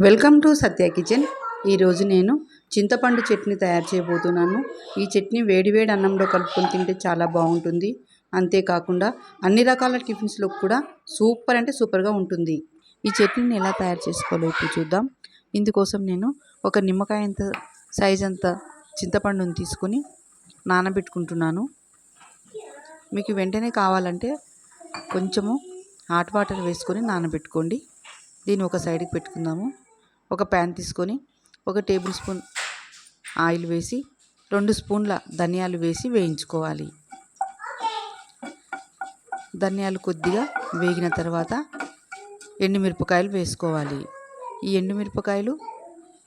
Welcome to Satya kitchen. ఈరోజు నేను చింతపండు చట్నీ తయారు చేయబోతున్నాను. ఈ చట్నీ వేడివేడి అన్నంలో కలుపుకొని తింటే చాలా బాగుంటుంది. అంతేకాకుండా అన్ని రకాల టిఫిన్స్లో కూడా సూపర్ అంటే సూపర్గా ఉంటుంది. ఈ చట్నీని ఎలా తయారు చేసుకోవాలో ఇప్పుడు చూద్దాం. ఇందుకోసం నేను ఒక నిమ్మకాయ అంత సైజ్ అంత చింతపండుని తీసుకొని నానబెట్టుకుంటున్నాను. మీకు వెంటనే కావాలంటే కొంచెము హాట్ వాటర్ వేసుకొని నానబెట్టుకోండి. దీన్ని ఒక సైడ్కి పెట్టుకుందాము. ఒక ప్యాన్ తీసుకొని 1 టేబుల్ స్పూన్ ఆయిల్ వేసి 2 స్పూన్ల ధనియాలు వేసి వేయించుకోవాలి. ధనియాలు కొద్దిగా వేగిన తర్వాత ఎండుమిరపకాయలు వేసుకోవాలి. ఈ ఎండుమిరపకాయలు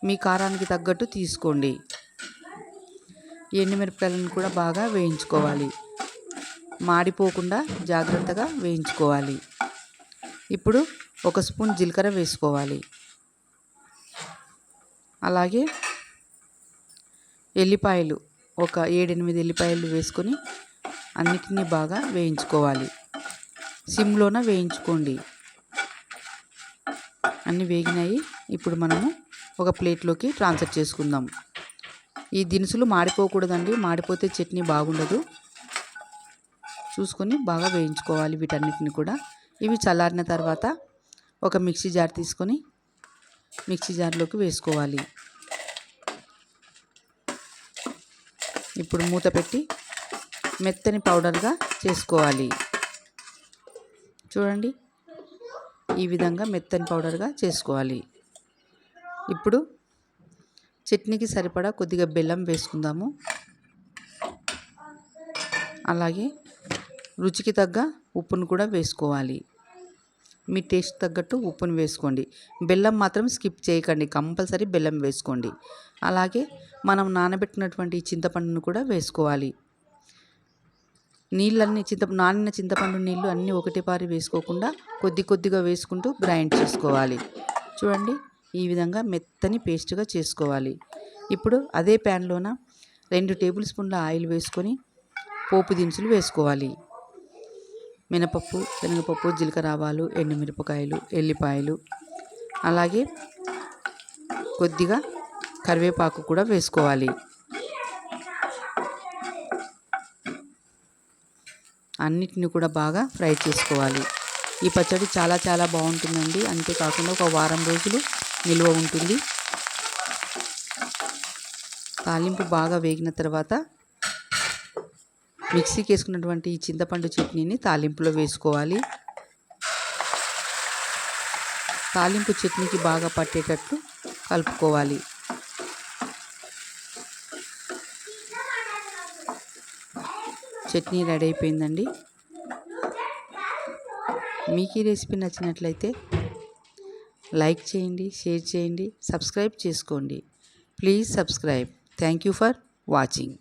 మీ కారానికి తగ్గట్టు తీసుకోండి. ఈ ఎండుమిరపకాయలను కూడా బాగా వేయించుకోవాలి. మాడిపోకుండా జాగ్రత్తగా వేయించుకోవాలి. ఇప్పుడు 1 స్పూన్ జీలకర్ర వేసుకోవాలి. అలాగే ఎల్లిపాయలు ఒక 7-8 ఎల్లిపాయలు వేసుకొని అన్నిటినీ బాగా వేయించుకోవాలి. సిమ్లోన వేయించుకోండి. అన్నీ వేగినాయి. ఇప్పుడు మనము ఒక ప్లేట్లోకి ట్రాన్స్ఫర్ చేసుకుందాం. ఈ దినుసులు మాడిపోకూడదండి, మాడిపోతే చట్నీ బాగుండదు. చూసుకొని బాగా వేయించుకోవాలి వీటన్నిటిని కూడా. ఇవి చల్లారిన తర్వాత ఒక మిక్సీ జార్ తీసుకొని మిక్సీ జార్లోకి వేసుకోవాలి. ఇప్పుడు మూత పెట్టి మెత్తని పౌడర్గా చేసుకోవాలి. చూడండి, ఈ విధంగా మెత్తని పౌడర్గా చేసుకోవాలి. ఇప్పుడు చట్నీకి సరిపడా కొద్దిగా బెల్లం వేసుకుందాము. అలాగే రుచికి తగ్గ ఉప్పును కూడా వేసుకోవాలి. మీ టేస్ట్ తగ్గట్టు ఉప్పును వేసుకోండి. బెల్లం మాత్రం స్కిప్ చేయకండి, కంపల్సరీ బెల్లం వేసుకోండి. అలాగే మనం నానబెట్టినటువంటి చింతపండును కూడా వేసుకోవాలి. నీళ్ళన్నీ నానిన చింతపండు నీళ్ళు అన్నీ ఒకటేపారి వేసుకోకుండా కొద్ది కొద్దిగా వేసుకుంటూ గ్రైండ్ చేసుకోవాలి. చూడండి, ఈ విధంగా మెత్తని పేస్ట్గా చేసుకోవాలి. ఇప్పుడు అదే ప్యాన్లోన 2 టేబుల్ స్పూన్ల ఆయిల్ వేసుకొని పోపు దినుసులు వేసుకోవాలి. మినపప్పు, శనగపప్పు, జీలకర్ర, ఆవాలు, ఎండుమిరపకాయలు, ఎల్లిపాయలు, అలాగే కొద్దిగా కరివేపాకు కూడా వేసుకోవాలి. అన్నిటిని కూడా బాగా ఫ్రై చేసుకోవాలి. ఈ పచ్చడి చాలా చాలా బాగుంటుందండి. అంతేకాకుండా ఒక వారం రోజులు నిల్వ ఉంటుంది. తాలింపు బాగా వేగిన తర్వాత మిక్సీకి వేసుకున్నటువంటి ఈ చింతపండు చట్నీని తాలింపులో వేసుకోవాలి. తాలింపు చట్నీకి బాగా పట్టేటట్లు కలుపుకోవాలి. చట్నీ రెడీ అయిపోయిందండి. మీకు ఈ రెసిపీ నచ్చినట్లయితే లైక్ చేయండి, షేర్ చేయండి, సబ్స్క్రైబ్ చేసుకోండి. Please subscribe. Thank you for watching.